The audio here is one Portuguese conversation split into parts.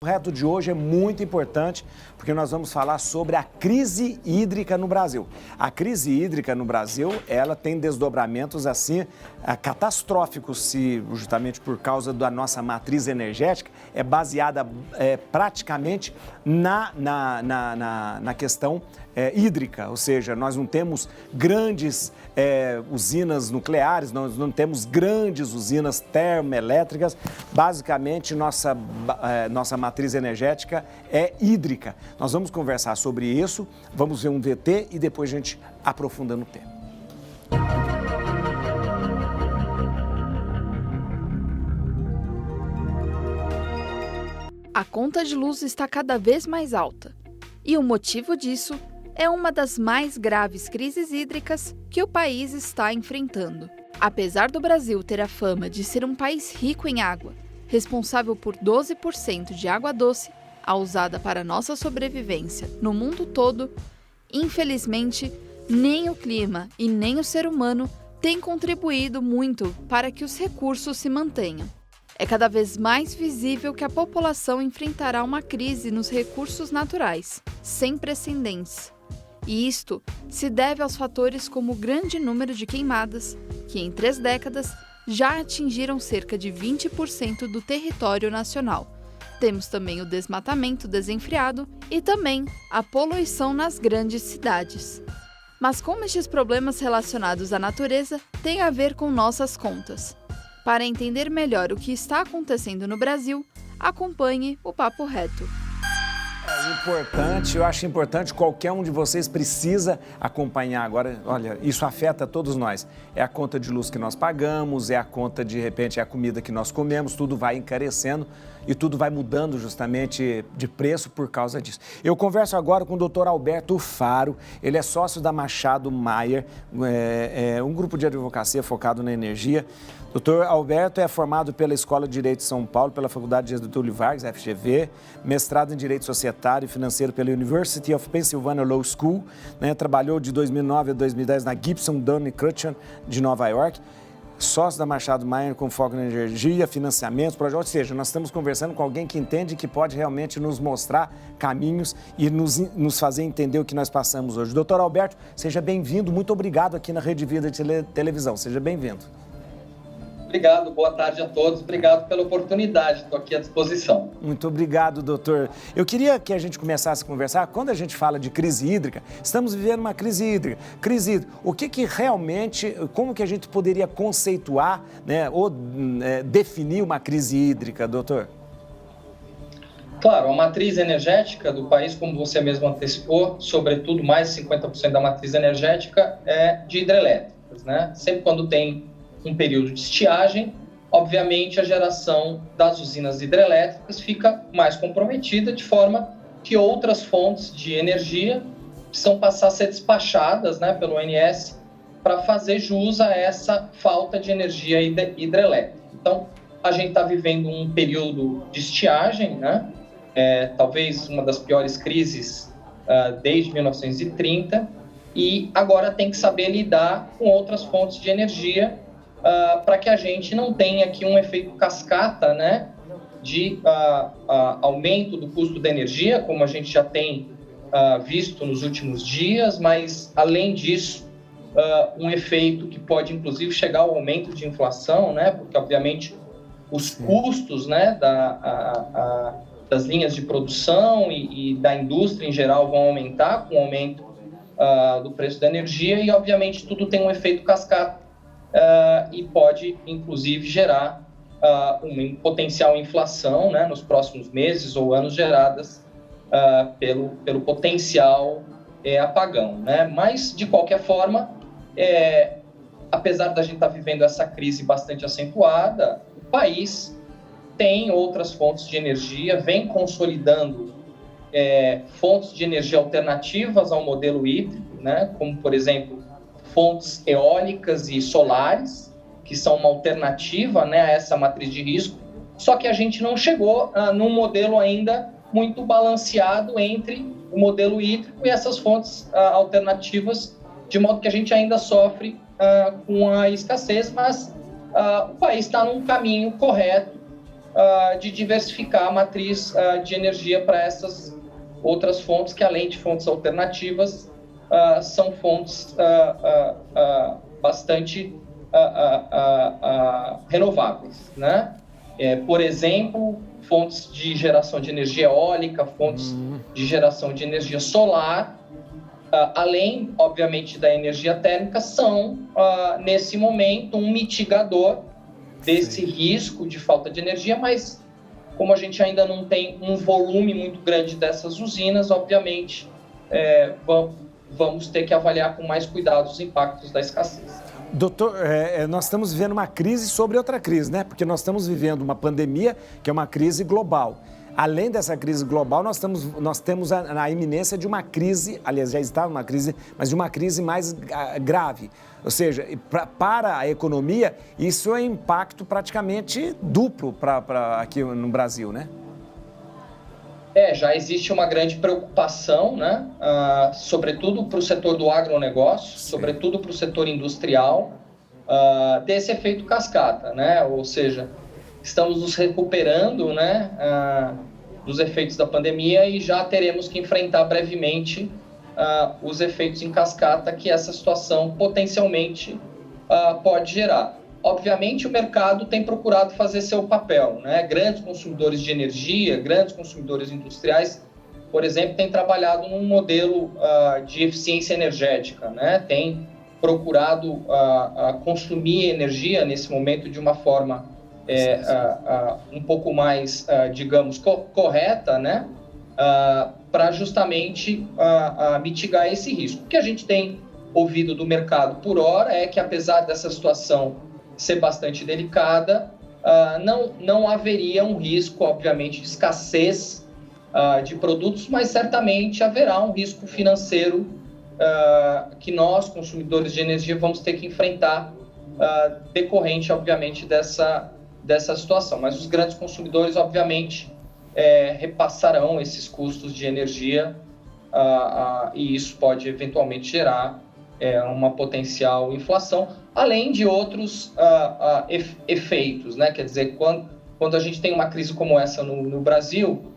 O reto de hoje é muito importante porque nós vamos falar sobre a crise hídrica no Brasil. A crise hídrica no Brasil, ela tem desdobramentos assim catastróficos, justamente por causa da nossa matriz energética, é baseada praticamente na questão hídrica, ou seja, nós não temos grandes usinas nucleares, nós não temos grandes usinas termoelétricas, basicamente nossa matriz energética é hídrica. Nós vamos conversar sobre isso, vamos ver um VT e depois a gente aprofunda no tema. A conta de luz está cada vez mais alta. E o motivo disso é uma das mais graves crises hídricas que o país está enfrentando. Apesar do Brasil ter a fama de ser um país rico em água, responsável por 12% de água doce, a usada para nossa sobrevivência no mundo todo, infelizmente, nem o clima e nem o ser humano têm contribuído muito para que os recursos se mantenham. É cada vez mais visível que a população enfrentará uma crise nos recursos naturais, sem precedentes. E isto se deve aos fatores como o grande número de queimadas, que em 3 décadas já atingiram cerca de 20% do território nacional. Temos também o desmatamento desenfreado e também a poluição nas grandes cidades. Mas como estes problemas relacionados à natureza têm a ver com nossas contas? Para entender melhor o que está acontecendo no Brasil, acompanhe o Papo Reto. Eu acho importante, qualquer um de vocês precisa acompanhar agora. Olha, isso afeta todos nós. É a conta de luz que nós pagamos, é a conta, de repente, é a comida que nós comemos, tudo vai encarecendo e tudo vai mudando justamente de preço por causa disso. Eu converso agora com o Dr. Alberto Faro, ele é sócio da Machado Maier, um grupo de advocacia focado na energia. Dr. Alberto é formado pela Escola de Direito de São Paulo, pela Faculdade de Getúlio Vargas, FGV, mestrado em Direito Societário e Financeiro pela University of Pennsylvania Law School, trabalhou de 2009 a 2010 na Gibson, Dunn Crutcher de Nova York, sócio da Machado Maier com foco na energia, financiamentos, projetos, ou seja, nós estamos conversando com alguém que entende que pode realmente nos mostrar caminhos e nos fazer entender o que nós passamos hoje. Dr. Alberto, seja bem-vindo, muito obrigado aqui na Rede Vida de Televisão, seja bem-vindo. Obrigado, boa tarde a todos. Obrigado pela oportunidade, estou aqui à disposição. Muito obrigado, doutor. Eu queria que a gente começasse a conversar, quando a gente fala de crise hídrica, estamos vivendo uma crise hídrica. O que realmente, como que a gente poderia conceituar, ou definir uma crise hídrica, doutor? Claro, a matriz energética do país, como você mesmo antecipou, sobretudo mais de 50% da matriz energética é de hidrelétricas, Sempre quando tem um período de estiagem, obviamente a geração das usinas hidrelétricas fica mais comprometida, de forma que outras fontes de energia precisam passar a ser despachadas pelo ONS para fazer jus a essa falta de energia hidrelétrica. Então, a gente está vivendo um período de estiagem, talvez uma das piores crises desde 1930, e agora tem que saber lidar com outras fontes de energia para que a gente não tenha aqui um efeito cascata, de aumento do custo da energia, como a gente já tem visto nos últimos dias, mas, além disso, um efeito que pode, inclusive, chegar ao aumento de inflação, porque, obviamente, os custos das linhas de produção e da indústria em geral vão aumentar com o aumento do preço da energia e, obviamente, tudo tem um efeito cascata e pode, inclusive, gerar uma potencial inflação nos próximos meses ou anos geradas pelo potencial apagão. Mas, de qualquer forma, apesar da gente estar vivendo essa crise bastante acentuada, o país tem outras fontes de energia, vem consolidando fontes de energia alternativas ao modelo hídrico, como, por exemplo, fontes eólicas e solares, que são uma alternativa a essa matriz de risco, só que a gente não chegou num modelo ainda muito balanceado entre o modelo hídrico e essas fontes alternativas, de modo que a gente ainda sofre com a escassez, mas o país está num caminho correto de diversificar a matriz de energia para essas outras fontes que, além de fontes alternativas, são fontes bastante renováveis, né? Por exemplo, fontes de geração de energia eólica, fontes de geração de energia solar, além, obviamente, da energia térmica, são, nesse momento, um mitigador desse risco de falta de energia, mas como a gente ainda não tem um volume muito grande dessas usinas, obviamente, vamos ter que avaliar com mais cuidado os impactos da escassez. Doutor, nós estamos vivendo uma crise sobre outra crise, né? Porque nós estamos vivendo uma pandemia, que é uma crise global. Além dessa crise global, nós temos a iminência de uma crise, aliás, já está uma crise, mas de uma crise mais grave. Ou seja, para a economia, isso é impacto praticamente duplo aqui no Brasil, né? Já existe uma grande preocupação, né? Sobretudo para o setor do agronegócio, sobretudo para o setor industrial, desse efeito cascata, né? Ou seja, estamos nos recuperando, né, dos efeitos da pandemia e já teremos que enfrentar brevemente os efeitos em cascata que essa situação potencialmente pode gerar. Obviamente, o mercado tem procurado fazer seu papel, né? Grandes consumidores de energia, grandes consumidores industriais, por exemplo, têm trabalhado num modelo de eficiência energética, né? Tem procurado consumir energia nesse momento de uma forma um pouco mais, digamos, correta, né? Para justamente mitigar esse risco. O que a gente tem ouvido do mercado por hora é que, apesar dessa situação ser bastante delicada, não haveria um risco, obviamente, de escassez de produtos, mas certamente haverá um risco financeiro que nós, consumidores de energia, vamos ter que enfrentar decorrente, obviamente, dessa situação. Mas os grandes consumidores, obviamente, repassarão esses custos de energia e isso pode eventualmente gerar uma potencial inflação, além de outros efeitos, né? Quer dizer, quando a gente tem uma crise como essa no Brasil,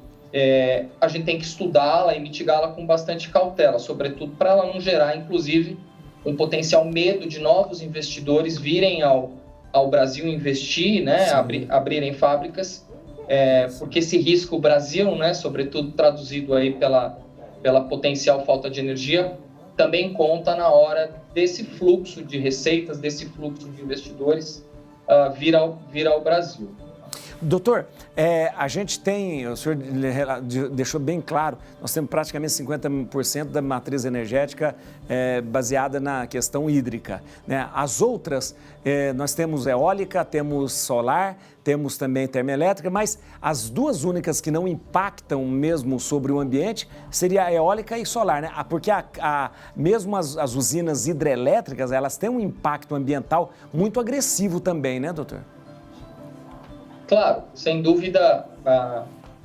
a gente tem que estudá-la e mitigá-la com bastante cautela, sobretudo para ela não gerar, inclusive, um potencial medo de novos investidores virem ao Brasil investir, né? Abrirem fábricas, porque esse risco Brasil, né? Sobretudo traduzido aí pela potencial falta de energia, também conta na hora desse fluxo de receitas, desse fluxo de investidores vir ao Brasil. Doutor, a gente tem, o senhor deixou bem claro, nós temos praticamente 50% da matriz energética baseada na questão hídrica, né? As outras, nós temos eólica, temos solar, temos também termoelétrica, mas as duas únicas que não impactam mesmo sobre o ambiente seria a eólica e solar, né? Porque mesmo as usinas hidrelétricas, elas têm um impacto ambiental muito agressivo também, né, doutor? Claro, sem dúvida,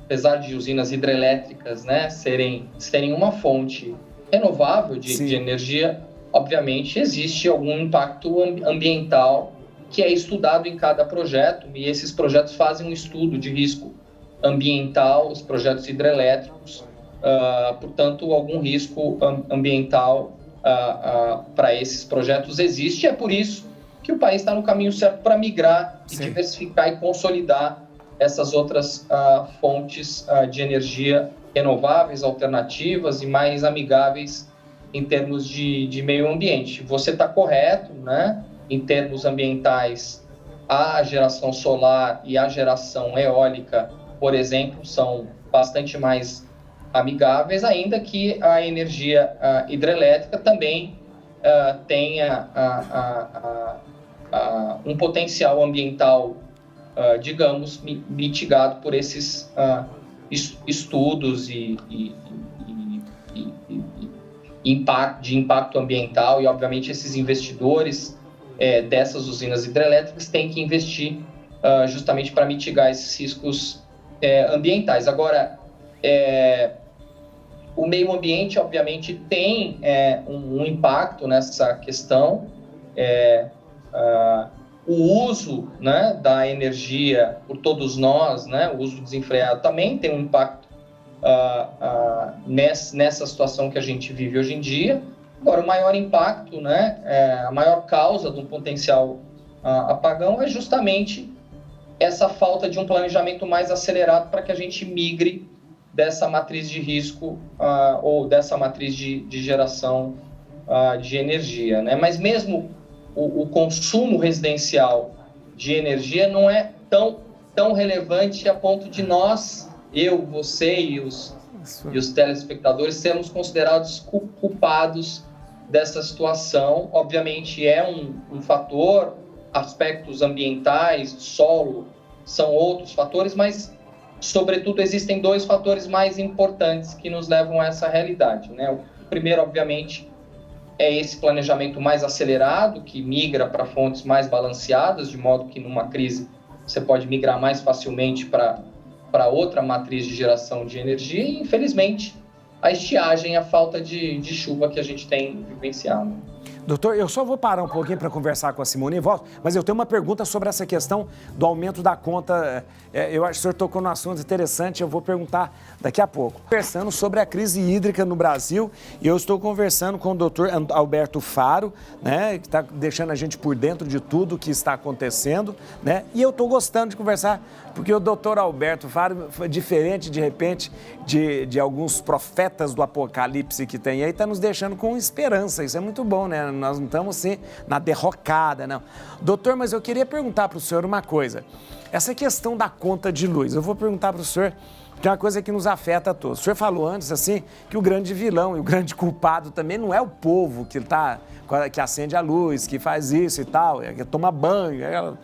apesar de usinas hidrelétricas, né, serem uma fonte renovável de energia, obviamente existe algum impacto ambiental que é estudado em cada projeto, e esses projetos fazem um estudo de risco ambiental, os projetos hidrelétricos, portanto, algum risco ambiental para esses projetos existe, e é por isso que o país está no caminho certo para migrar e diversificar e consolidar essas outras fontes de energia renováveis, alternativas e mais amigáveis em termos de meio ambiente. Você está correto, né? Em termos ambientais, a geração solar e a geração eólica, por exemplo, são bastante mais amigáveis, ainda que a energia hidrelétrica também tenha um potencial ambiental, digamos, mitigado por esses estudos de impacto ambiental, e, obviamente, esses investidores dessas usinas hidrelétricas têm que investir justamente para mitigar esses riscos ambientais. Agora, o meio ambiente, obviamente, tem um impacto nessa questão, O uso, né, da energia por todos nós, né, o uso desenfreado também tem um impacto nessa situação que a gente vive hoje em dia. Agora, o maior impacto, né, a maior causa de um potencial apagão é justamente essa falta de um planejamento mais acelerado para que a gente migre dessa matriz de risco ou dessa matriz de geração de energia, né? Mas mesmo o consumo residencial de energia não é tão relevante a ponto de nós, eu, você e os telespectadores sermos considerados culpados dessa situação. Obviamente é um fator, aspectos ambientais, solo, são outros fatores, mas, sobretudo, existem dois fatores mais importantes que nos levam a essa realidade, né? O primeiro, obviamente, é esse planejamento mais acelerado, que migra para fontes mais balanceadas, de modo que, numa crise, você pode migrar mais facilmente para outra matriz de geração de energia e, infelizmente, a estiagem, a falta de chuva que a gente tem vivenciado. Doutor, eu só vou parar um pouquinho para conversar com a Simone e volto, mas eu tenho uma pergunta sobre essa questão do aumento da conta. Eu acho que o senhor tocou num assunto interessante, eu vou perguntar daqui a pouco. Conversando sobre a crise hídrica no Brasil, e eu estou conversando com o doutor Alberto Faro, né, que está deixando a gente por dentro de tudo que está acontecendo, né, e eu estou gostando de conversar, porque o doutor Alberto Faro, diferente, de repente, de alguns profetas do apocalipse que tem aí, está nos deixando com esperança. Isso é muito bom, né? Nós não estamos assim na derrocada, não. Doutor, mas eu queria perguntar para o senhor uma coisa. Essa questão da conta de luz, eu vou perguntar para o senhor, que é uma coisa que nos afeta a todos. O senhor falou antes, assim, que o grande vilão e o grande culpado também não é o povo que acende a luz, que faz isso e tal, que toma banho.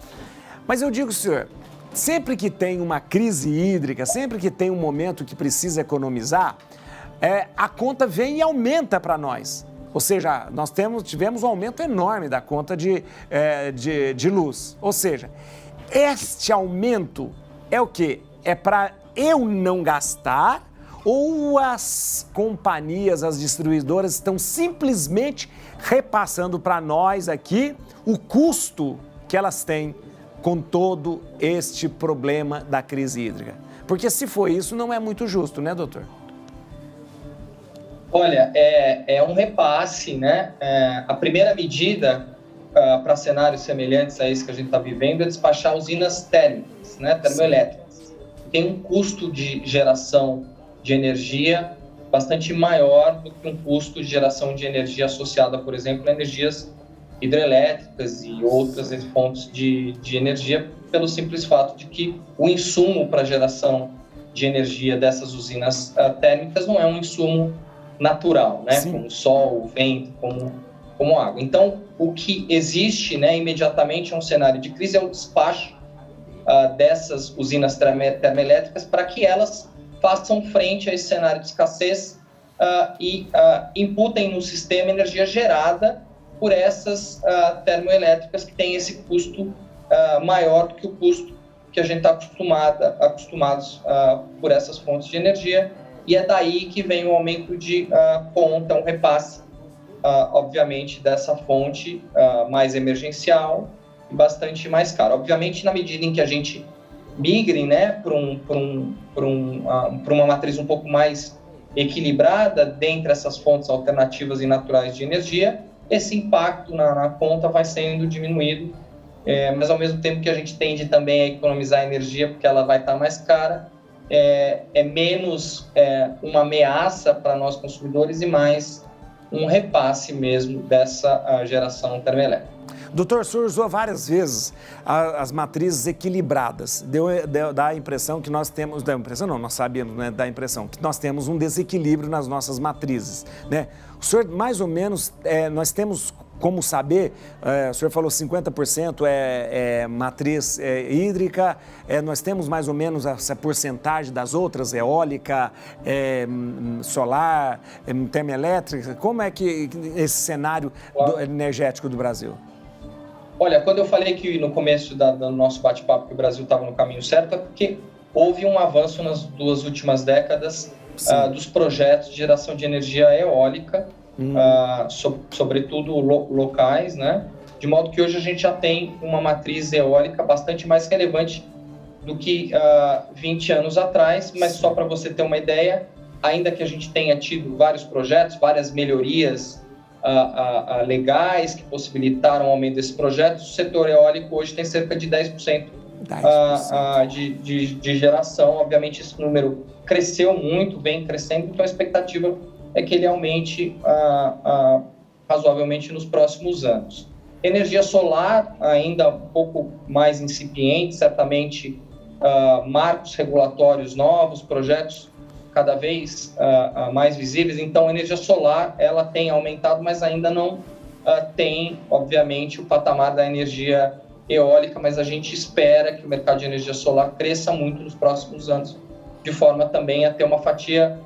Mas eu digo, senhor, sempre que tem uma crise hídrica, sempre que tem um momento que precisa economizar, a conta vem e aumenta para nós. Ou seja, nós tivemos um aumento enorme da conta de luz. Ou seja, este aumento é o quê? É para eu não gastar ou as companhias, as distribuidoras estão simplesmente repassando para nós aqui o custo que elas têm com todo este problema da crise hídrica? Porque se for isso, não é muito justo, né, doutor? Olha, é um repasse, né? A primeira medida para cenários semelhantes a esse que a gente está vivendo é despachar usinas térmicas, né? Termoelétricas. Tem um custo de geração de energia bastante maior do que um custo de geração de energia associada, por exemplo, a energias hidrelétricas e outras fontes de energia, pelo simples fato de que o insumo para geração de energia dessas usinas térmicas não é um insumo natural, né? Sim. Como sol, vento, como água. Então, o que existe, né, imediatamente é um cenário de crise, é o despacho dessas usinas termoelétricas para que elas façam frente a esse cenário de escassez e imputem no sistema energia gerada por essas termoelétricas que têm esse custo maior do que o custo que a gente está acostumados por essas fontes de energia. E é daí que vem o aumento de conta, um repasse, obviamente, dessa fonte mais emergencial e bastante mais caro. Obviamente, na medida em que a gente migre, né, para uma matriz um pouco mais equilibrada dentre essas fontes alternativas e naturais de energia, esse impacto na conta vai sendo diminuído, mas ao mesmo tempo que a gente tende também a economizar energia, porque ela vai estar mais cara, é menos uma ameaça para nós consumidores e mais um repasse mesmo dessa geração termoelétrica. Doutor, o senhor usou várias vezes as matrizes equilibradas. Dá a impressão que nós temos... Dá a impressão não, nós sabíamos, né? Dá a impressão que nós temos um desequilíbrio nas nossas matrizes, né? O senhor, mais ou menos, nós temos como saber, o senhor falou 50% matriz hídrica, nós temos mais ou menos essa porcentagem das outras, eólica, solar, termoelétrica. Como é que esse cenário energético do Brasil? Olha, quando eu falei que no começo do nosso bate-papo que o Brasil estava no caminho certo, é porque houve um avanço nas 2 últimas décadas dos projetos de geração de energia eólica, sobretudo locais, né? de modo que hoje a gente já tem uma matriz eólica bastante mais relevante do que 20 anos atrás, mas só para você ter uma ideia, ainda que a gente tenha tido vários projetos, várias melhorias legais que possibilitaram o aumento desses projetos, o setor eólico hoje tem cerca de 10%, de geração. Obviamente esse número cresceu muito, vem crescendo, então a expectativa é que ele aumente razoavelmente nos próximos anos. Energia solar ainda um pouco mais incipiente, certamente marcos regulatórios novos, projetos cada vez mais visíveis. Então, a energia solar ela tem aumentado, mas ainda não tem, obviamente, o patamar da energia eólica, mas a gente espera que o mercado de energia solar cresça muito nos próximos anos, de forma também a ter uma fatia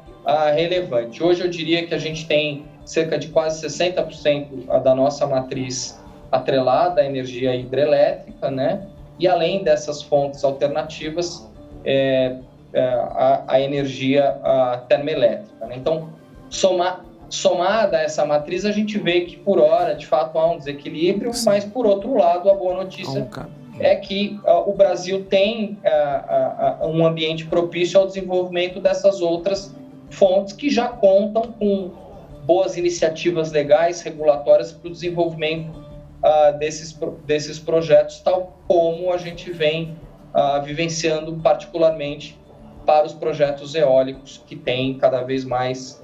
relevante. Hoje eu diria que a gente tem cerca de quase 60% da nossa matriz atrelada à energia hidrelétrica, né? E além dessas fontes alternativas, a energia termoelétrica, né? Então, somada a essa matriz, a gente vê que por hora, de fato, há um desequilíbrio, mas por outro lado, a boa notícia é que o Brasil tem um ambiente propício ao desenvolvimento dessas outras fontes que já contam com boas iniciativas legais, regulatórias para o desenvolvimento desses projetos, tal como a gente vem vivenciando particularmente para os projetos eólicos que têm cada vez mais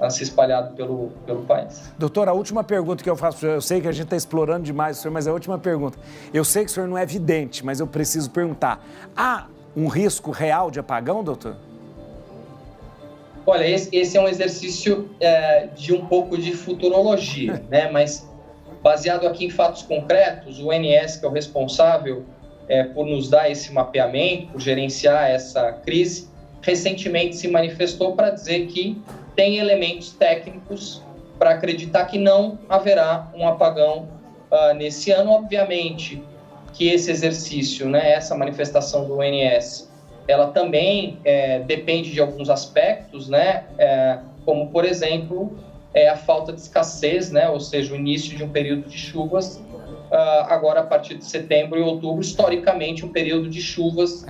se espalhado pelo país. Doutor, a última pergunta que eu faço para o senhor, eu sei que a gente está explorando demais o senhor, mas é a última pergunta. Eu sei que o senhor não é vidente, mas eu preciso perguntar. Há um risco real de apagão, doutor? Olha, esse é um exercício de um pouco de futurologia, né? Mas baseado aqui em fatos concretos, o ONS, que é o responsável por nos dar esse mapeamento, por gerenciar essa crise, recentemente se manifestou para dizer que tem elementos técnicos para acreditar que não haverá um apagão nesse ano. Obviamente que esse exercício, né, essa manifestação do ONS, ela também depende de alguns aspectos, né, como, por exemplo, a falta de escassez, né, ou seja, o início de um período de chuvas, agora a partir de setembro e outubro, historicamente um período de chuvas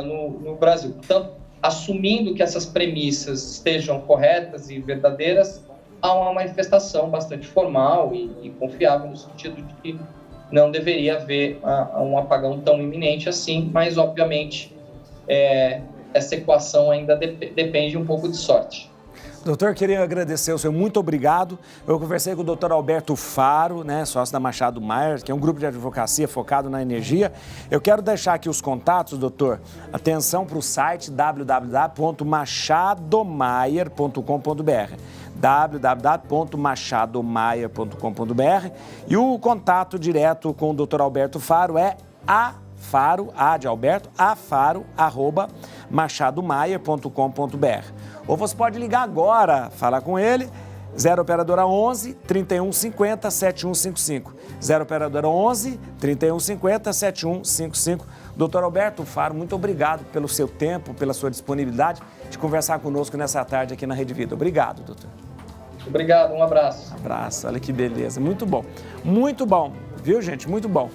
no Brasil. Portanto, assumindo que essas premissas estejam corretas e verdadeiras, há uma manifestação bastante formal e confiável no sentido de que não deveria haver um apagão tão iminente assim, mas, obviamente, essa equação ainda depende um pouco de sorte. Doutor, queria agradecer o senhor, muito obrigado. Eu conversei com o doutor Alberto Faro, né, sócio da Machado Maier, que é um grupo de advocacia focado na energia. Eu quero deixar aqui os contatos, doutor. Atenção para o site www.machadomaier.com.br www.machadomaier.com.br e o contato direto com o doutor Alberto Faro é afaro, A de Alberto, afaro@machadomaier.com.br. Ou você pode ligar agora, falar com ele, 0 operadora 11 3150 7155. 0 operadora 11 3150 7155. Doutor Alberto Faro, muito obrigado pelo seu tempo, pela sua disponibilidade de conversar conosco nessa tarde aqui na Rede Vida. Obrigado, doutor. Obrigado, um abraço. Um abraço, olha que beleza, muito bom, viu, gente? Muito bom.